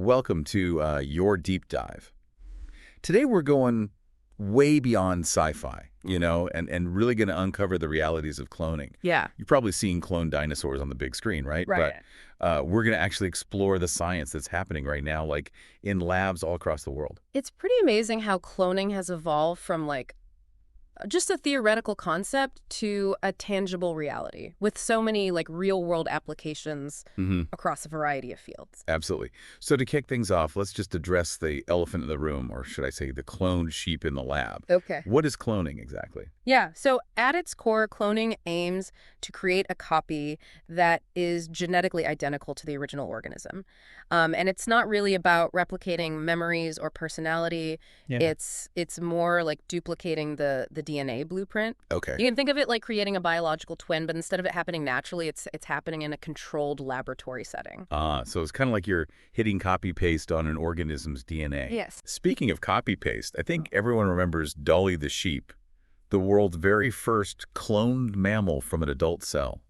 Welcome to your deep dive. Today we're going way beyond sci-fi, and really going to uncover the realities of cloning. Yeah. You've probably seen cloned dinosaurs on the big screen, right? Right. But we're going to actually explore the science that's happening right now, like in labs all across the world. It's pretty amazing how cloning has evolved from just a theoretical concept to a tangible reality with so many real world applications across a variety of fields. Absolutely. So to kick things off, let's just address the elephant in the room, or should I say the cloned sheep in the lab. Okay. What is cloning exactly? Yeah, so at its core, cloning aims to create a copy that is genetically identical to the original organism. And it's not really about replicating memories or personality. Yeah. It's more like duplicating the DNA blueprint. Okay. You can think of it like creating a biological twin, but instead of it happening naturally, it's happening in a controlled laboratory setting. So it's kind of like you're hitting copy-paste on an organism's DNA. Yes. Speaking of copy-paste, I think everyone remembers Dolly the sheep, the world's very first cloned mammal from an adult cell.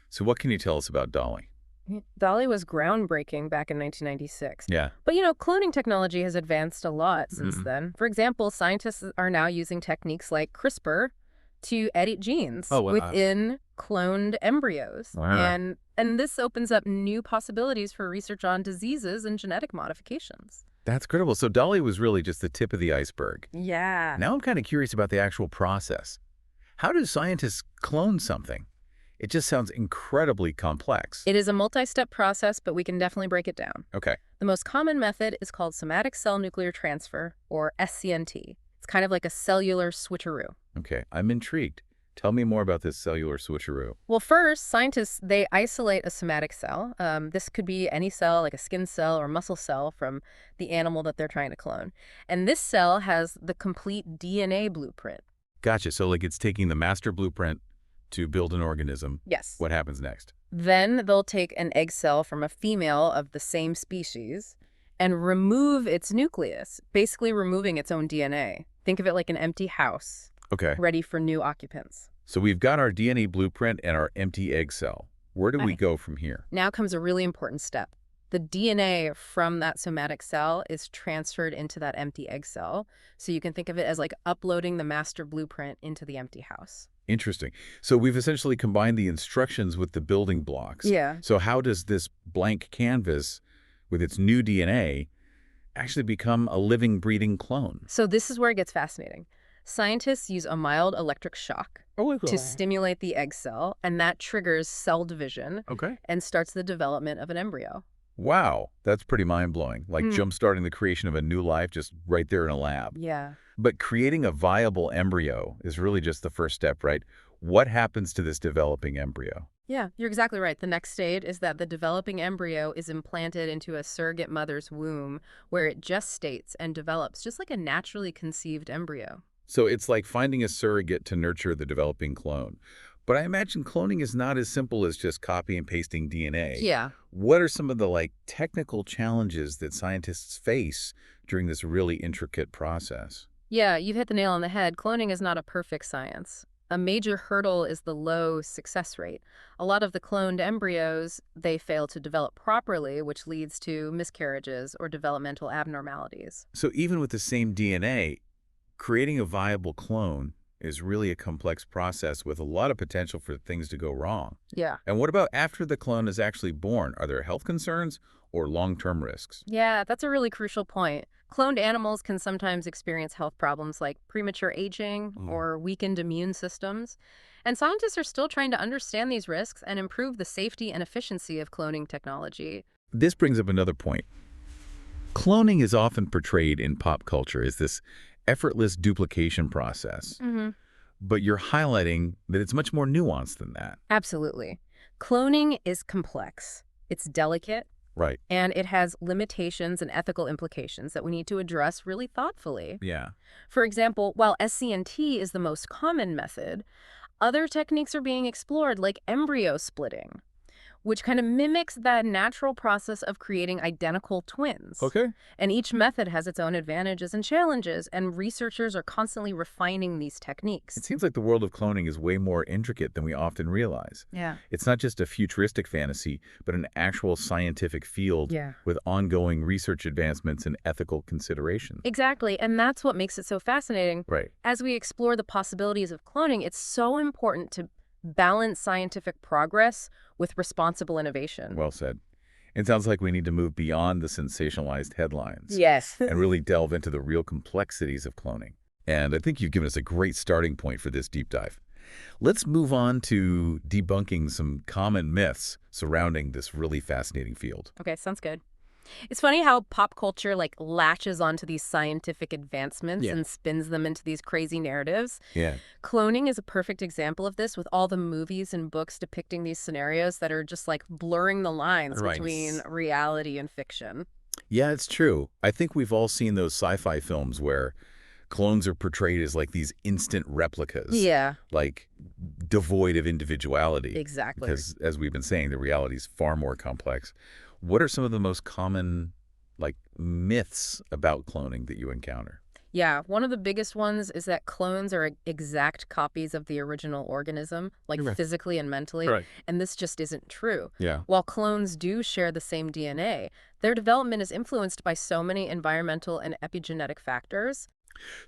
So what can you tell us about Dolly? Dolly was groundbreaking back in 1996. Yeah. But, cloning technology has advanced a lot since then. For example, scientists are now using techniques like CRISPR to edit genes within cloned embryos. Wow. And this opens up new possibilities for research on diseases and genetic modifications. That's credible. So Dolly was really just the tip of the iceberg. Yeah. Now I'm kind of curious about the actual process. How do scientists clone something? It just sounds incredibly complex. It is a multi-step process, but we can definitely break it down. Okay. The most common method is called somatic cell nuclear transfer, or SCNT. It's kind of like a cellular switcheroo. Okay, I'm intrigued. Tell me more about this cellular switcheroo. Well, first, scientists, they isolate a somatic cell. This could be any cell, like a skin cell or muscle cell from the animal that they're trying to clone. And this cell has the complete DNA blueprint. Gotcha. So it's taking the master blueprint to build an organism. Yes. What happens next? Then they'll take an egg cell from a female of the same species and remove its nucleus, basically removing its own DNA. Think of it like an empty house. Okay. Ready for new occupants. So we've got our DNA blueprint and our empty egg cell. Where do we Right. go from here? Now comes a really important step. The DNA from that somatic cell is transferred into that empty egg cell. So you can think of it as like uploading the master blueprint into the empty house. Interesting. So we've essentially combined the instructions with the building blocks. Yeah. So how does this blank canvas with its new DNA actually become a living, breathing clone? So this is where it gets fascinating. Scientists use a mild electric shock to stimulate the egg cell, and that triggers cell division Okay. and starts the development of an embryo. Wow, that's pretty mind-blowing. Like jump-starting the creation of a new life just right there in a lab. Yeah. But creating a viable embryo is really just the first step, right? What happens to this developing embryo? Yeah, you're exactly right. The next stage is that the developing embryo is implanted into a surrogate mother's womb where it gestates and develops just like a naturally conceived embryo. So it's like finding a surrogate to nurture the developing clone. But I imagine cloning is not as simple as just copy and pasting DNA. Yeah. What are some of the technical challenges that scientists face during this really intricate process? Yeah, you've hit the nail on the head. Cloning is not a perfect science. A major hurdle is the low success rate. A lot of the cloned embryos, they fail to develop properly, which leads to miscarriages or developmental abnormalities. So even with the same DNA, creating a viable clone is really a complex process with a lot of potential for things to go wrong. Yeah. And what about after the clone is actually born? Are there health concerns or long-term risks? Yeah, that's a really crucial point. Cloned animals can sometimes experience health problems like premature aging or weakened immune systems. And scientists are still trying to understand these risks and improve the safety and efficiency of cloning technology. This brings up another point. Cloning is often portrayed in pop culture as this effortless duplication process. But you're highlighting that it's much more nuanced than that. Absolutely. Cloning is complex. It's delicate. Right. And it has limitations and ethical implications that we need to address really thoughtfully. Yeah. For example, while SCNT is the most common method, other techniques are being explored like embryo splitting, which kind of mimics that natural process of creating identical twins. Okay. And each method has its own advantages and challenges, and researchers are constantly refining these techniques. It seems like the world of cloning is way more intricate than we often realize. Yeah. It's not just a futuristic fantasy, but an actual scientific field with ongoing research advancements and ethical considerations. Exactly, and that's what makes it so fascinating. Right. As we explore the possibilities of cloning, it's so important to balance scientific progress with responsible innovation. Well said. It sounds like we need to move beyond the sensationalized headlines. Yes. And really delve into the real complexities of cloning. And I think you've given us a great starting point for this deep dive. Let's move on to debunking some common myths surrounding this really fascinating field. Okay, sounds good. It's funny how pop culture latches onto these scientific advancements and spins them into these crazy narratives. Yeah. Cloning is a perfect example of this, with all the movies and books depicting these scenarios that are just blurring the lines between reality and fiction. Yeah, it's true. I think we've all seen those sci-fi films where clones are portrayed as like these instant replicas. Yeah. Like devoid of individuality. Exactly. Because as we've been saying, the reality is far more complex. What are some of the most common myths about cloning that you encounter? Yeah, one of the biggest ones is that clones are exact copies of the original organism, physically and mentally, and this just isn't true. Yeah. While clones do share the same DNA, their development is influenced by so many environmental and epigenetic factors.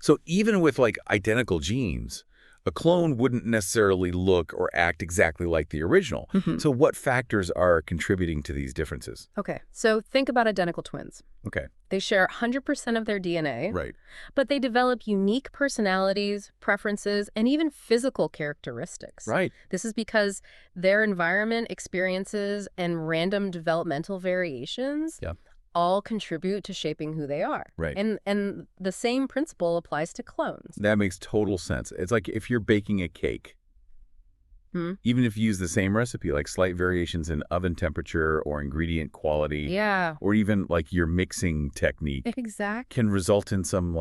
So even with identical genes, a clone wouldn't necessarily look or act exactly like the original. So what factors are contributing to these differences? Okay, so think about identical twins. Okay. They share 100% of their DNA, Right. but they develop unique personalities, preferences, and even physical characteristics. Right. This is because their environment, experiences, and random developmental variations all contribute to shaping who they are. Right. And the same principle applies to clones. That makes total sense. It's like if you're baking a cake, even if you use the same recipe, like slight variations in oven temperature or ingredient quality, or even your mixing technique, can result in some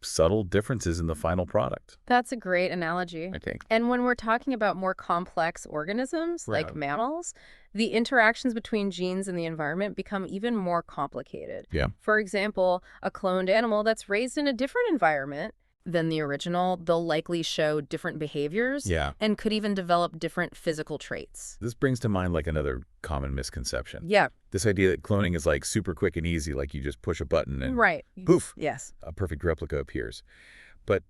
subtle differences in the final product. That's a great analogy. I think. And when we're talking about more complex organisms, like mammals, the interactions between genes and the environment become even more complicated. Yeah. For example, a cloned animal that's raised in a different environment than the original, they'll likely show different behaviors and could even develop different physical traits. This brings to mind another common misconception. Yeah. This idea that cloning is super quick and easy, you just push a button and poof, yes, a perfect replica appears. But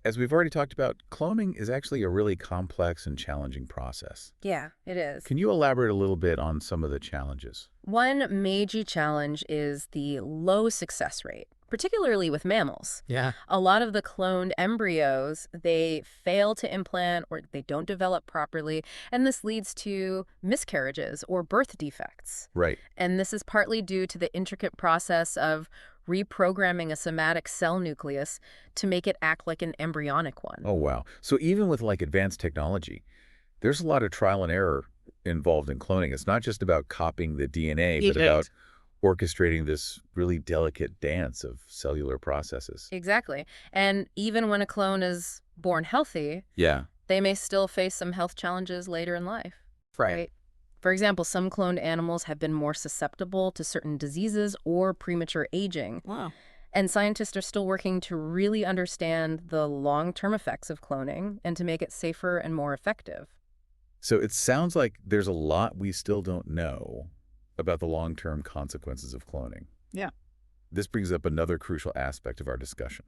as we've already talked about, cloning is actually a really complex and challenging process. Yeah, it is. Can you elaborate a little bit on some of the challenges? One major challenge is the low success rate, particularly with mammals. Yeah. A lot of the cloned embryos, they fail to implant or they don't develop properly, and this leads to miscarriages or birth defects. Right. And this is partly due to the intricate process of reprogramming a somatic cell nucleus to make it act like an embryonic one. Oh, wow. So even with advanced technology, there's a lot of trial and error involved in cloning. It's not just about copying the DNA, but about orchestrating this really delicate dance of cellular processes. Exactly. And even when a clone is born healthy, they may still face some health challenges later in life. Right. For example, some cloned animals have been more susceptible to certain diseases or premature aging. Wow. And scientists are still working to really understand the long-term effects of cloning and to make it safer and more effective. So it sounds like there's a lot we still don't know about the long-term consequences of cloning. Yeah. This brings up another crucial aspect of our discussion: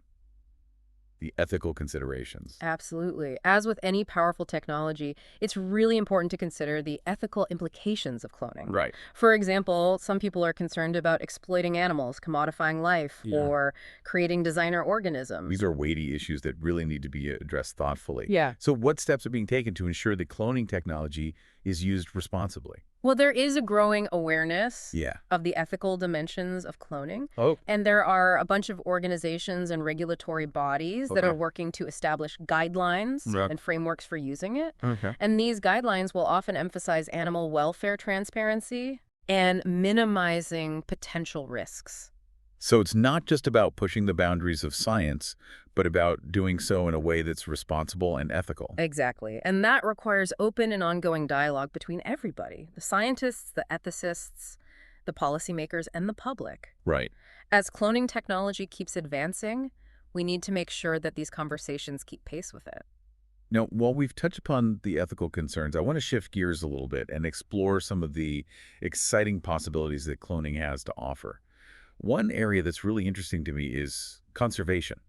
the ethical considerations. Absolutely. As with any powerful technology, it's really important to consider the ethical implications of cloning. Right. For example, some people are concerned about exploiting animals, commodifying life, or creating designer organisms. These are weighty issues that really need to be addressed thoughtfully. Yeah. So what steps are being taken to ensure that cloning technology is used responsibly? Well, there is a growing awareness of the ethical dimensions of cloning. Oh. And there are a bunch of organizations and regulatory bodies that are working to establish guidelines and frameworks for using it. Okay. And these guidelines will often emphasize animal welfare transparency and minimizing potential risks. So it's not just about pushing the boundaries of science, but about doing so in a way that's responsible and ethical. Exactly. And that requires open and ongoing dialogue between everybody, the scientists, the ethicists, the policymakers, and the public. Right. As cloning technology keeps advancing, we need to make sure that these conversations keep pace with it. Now, while we've touched upon the ethical concerns, I want to shift gears a little bit and explore some of the exciting possibilities that cloning has to offer. One area that's really interesting to me is conservation.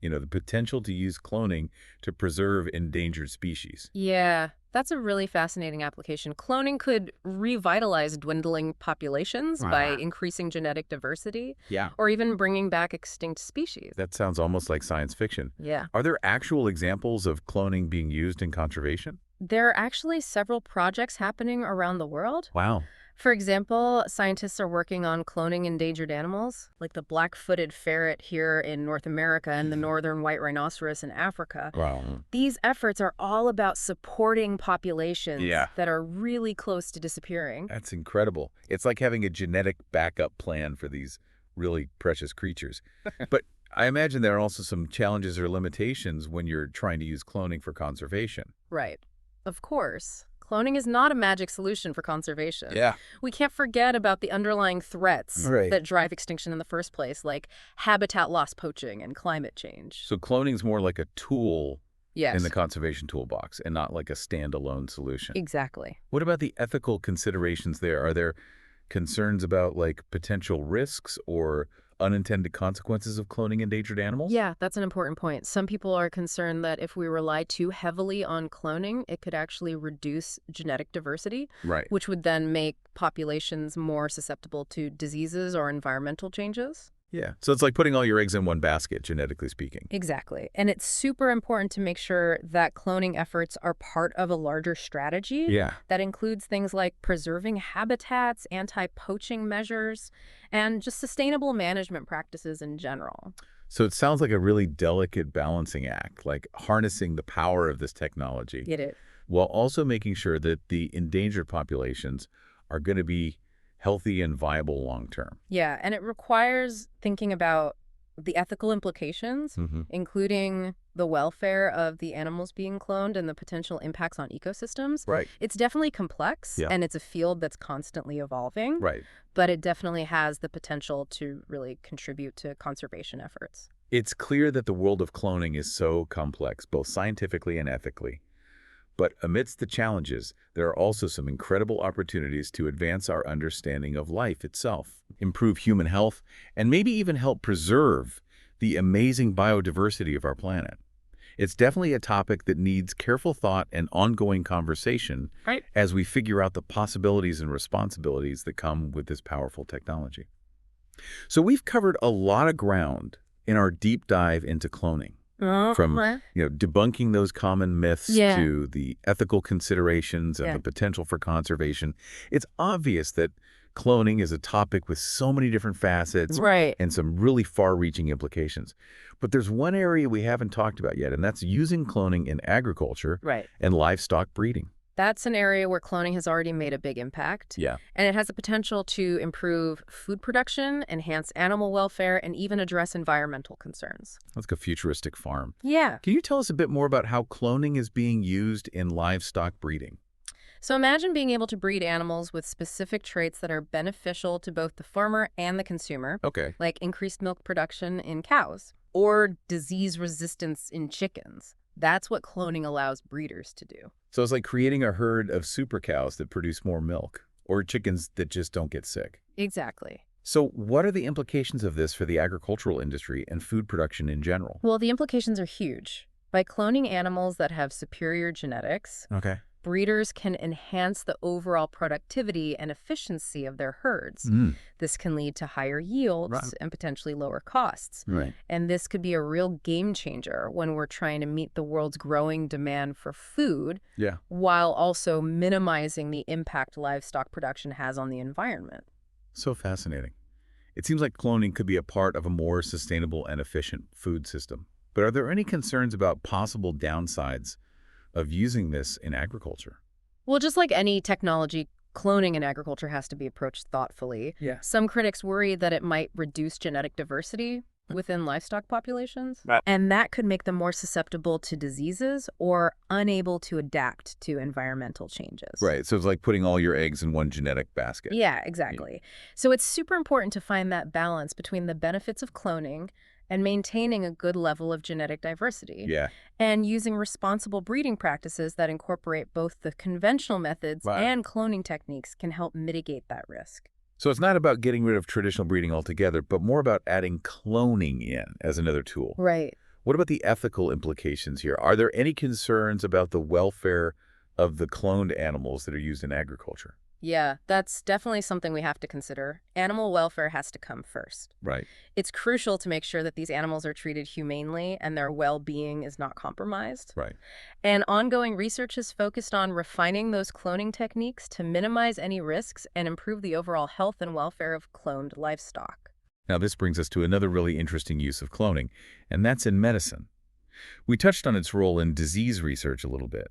The potential to use cloning to preserve endangered species. Yeah, that's a really fascinating application. Cloning could revitalize dwindling populations by Ah, increasing genetic diversity yeah. or even bringing back extinct species. That sounds almost like science fiction. Yeah. Are there actual examples of cloning being used in conservation? There are actually several projects happening around the world. Wow. For example, scientists are working on cloning endangered animals, like the black-footed ferret here in North America and the northern white rhinoceros in Africa. Wow. These efforts are all about supporting populations Yeah. that are really close to disappearing. That's incredible. It's like having a genetic backup plan for these really precious creatures. But I imagine there are also some challenges or limitations when you're trying to use cloning for conservation. Right. Of course. Cloning is not a magic solution for conservation. Yeah. We can't forget about the underlying threats Right. that drive extinction in the first place, like habitat loss, poaching, and climate change. So cloning's more like a tool Yes, in the conservation toolbox and not like a standalone solution. exactly. What about the ethical considerations there? Are there concerns about like potential risks or unintended consequences of cloning endangered animals? Yeah, that's an important point. Some people are concerned that if we rely too heavily on cloning, it could actually reduce genetic diversity, Right. which would then make populations more susceptible to diseases or environmental changes. Yeah. So it's like putting all your eggs in one basket, genetically speaking. Exactly. And it's super important to make sure that cloning efforts are part of a larger strategy Yeah. that includes things like preserving habitats, anti-poaching measures, and just sustainable management practices in general. So it sounds like a really delicate balancing act, like harnessing the power of this technology Get it? while also making sure that the endangered populations are going to be healthy and viable long term. Yeah, and it requires thinking about the ethical implications, Mm-hmm. including the welfare of the animals being cloned and the potential impacts on ecosystems. Right. It's definitely complex, Yeah. and it's a field that's constantly evolving, Right. but it definitely has the potential to really contribute to conservation efforts. It's clear that the world of cloning is so complex, both scientifically and ethically. But amidst the challenges, there are also some incredible opportunities to advance our understanding of life itself, improve human health, and maybe even help preserve the amazing biodiversity of our planet. It's definitely a topic that needs careful thought and ongoing conversation Right. as we figure out the possibilities and responsibilities that come with this powerful technology. So we've covered a lot of ground in our deep dive into cloning. From debunking those common myths Yeah. to the ethical considerations and Yeah. the potential for conservation. It's obvious that cloning is a topic with so many different facets Right. and some really far-reaching implications. But there's one area we haven't talked about yet, and that's using cloning in agriculture Right. and livestock breeding. That's an area where cloning has already made a big impact. Yeah. And it has the potential to improve food production, enhance animal welfare, and even address environmental concerns. That's like a futuristic farm. Yeah. Can you tell us a bit more about how cloning is being used in livestock breeding? So imagine being able to breed animals with specific traits that are beneficial to both the farmer and the consumer, Okay. like increased milk production in cows or disease resistance in chickens. That's what cloning allows breeders to do. So it's like creating a herd of super cows that produce more milk, or chickens that just don't get sick. Exactly. So what are the implications of this for the agricultural industry and food production in general? Well, the implications are huge. By cloning animals that have superior genetics, Okay. breeders can enhance the overall productivity and efficiency of their herds. This can lead to higher yields Right. and potentially lower costs. Right. And this could be a real game changer when we're trying to meet the world's growing demand for food Yeah. while also minimizing the impact livestock production has on the environment. So fascinating. It seems like cloning could be a part of a more sustainable and efficient food system. But are there any concerns about possible downsides of using this in agriculture? Well, just like any technology, Cloning in agriculture has to be approached thoughtfully. Yeah. Some critics worry that it might reduce genetic diversity within livestock populations, Right. and that could make them more susceptible to diseases or unable to adapt to environmental changes. Right. So it's like putting all your eggs in one genetic basket. Yeah, exactly. So it's super important to find that balance between the benefits of cloning and maintaining a good level of genetic diversity. Yeah. And using responsible breeding practices that incorporate both the conventional methods Right. and cloning techniques can help mitigate that risk. So it's not about getting rid of traditional breeding altogether, but more about adding cloning in as another tool. Right. What about the ethical implications here? Are there any concerns about the welfare of the cloned animals that are used in agriculture? Yeah, that's definitely something we have to consider. Animal welfare has to come first. Right. It's crucial to make sure that these animals are treated humanely and their well-being is not compromised. Right. And ongoing research is focused on refining those cloning techniques to minimize any risks and improve the overall health and welfare of cloned livestock. Now, this brings us to another really interesting use of cloning, and that's in medicine. We touched on its role in disease research a little bit,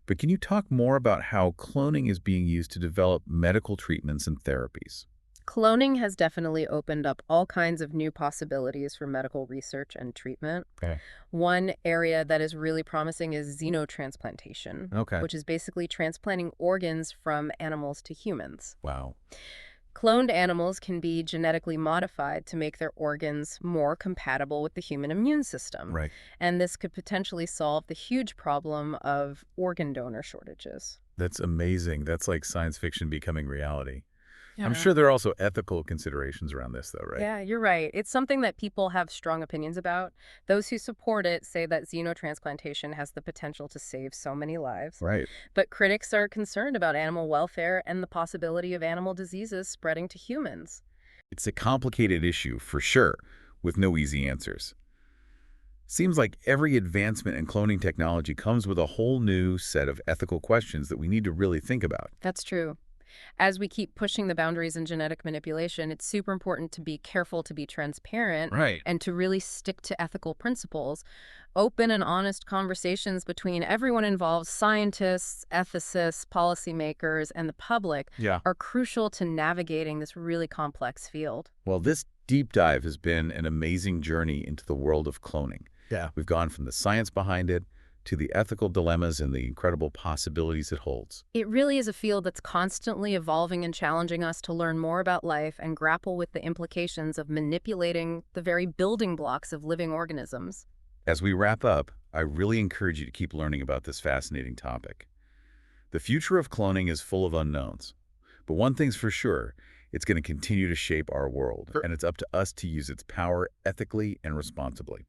but can you talk more about how cloning is being used to develop medical treatments and therapies? Cloning has definitely opened up all kinds of new possibilities for medical research and treatment. Okay. One area that is really promising is xenotransplantation, Okay. which is basically transplanting organs from animals to humans. Wow. Cloned animals can be genetically modified to make their organs more compatible with the human immune system. Right. And this could potentially solve the huge problem of organ donor shortages. That's amazing. That's like science fiction becoming reality. I'm Yeah. sure there are also ethical considerations around this, though, right? Yeah, you're right. It's something that people have strong opinions about. Those who support it say that xenotransplantation has the potential to save so many lives. Right. But critics are concerned about animal welfare and the possibility of animal diseases spreading to humans. It's a complicated issue, for sure, with no easy answers. Seems like every advancement in cloning technology comes with a whole new set of ethical questions that we need to really think about. That's true. As we keep pushing the boundaries in genetic manipulation, it's super important to be careful, to be transparent, Right. and to really stick to ethical principles. Open and honest conversations between everyone involved, scientists, ethicists, policymakers, and the public, Yeah. are crucial to navigating this really complex field. Well, this deep dive has been an amazing journey into the world of cloning. Yeah. We've gone from the science behind it to the ethical dilemmas and the incredible possibilities it holds. It really is a field that's constantly evolving and challenging us to learn more about life and grapple with the implications of manipulating the very building blocks of living organisms. As we wrap up, I really encourage you to keep learning about this fascinating topic. The future of cloning is full of unknowns, but one thing's for sure, it's going to continue to shape our world, and it's up to us to use its power ethically and responsibly.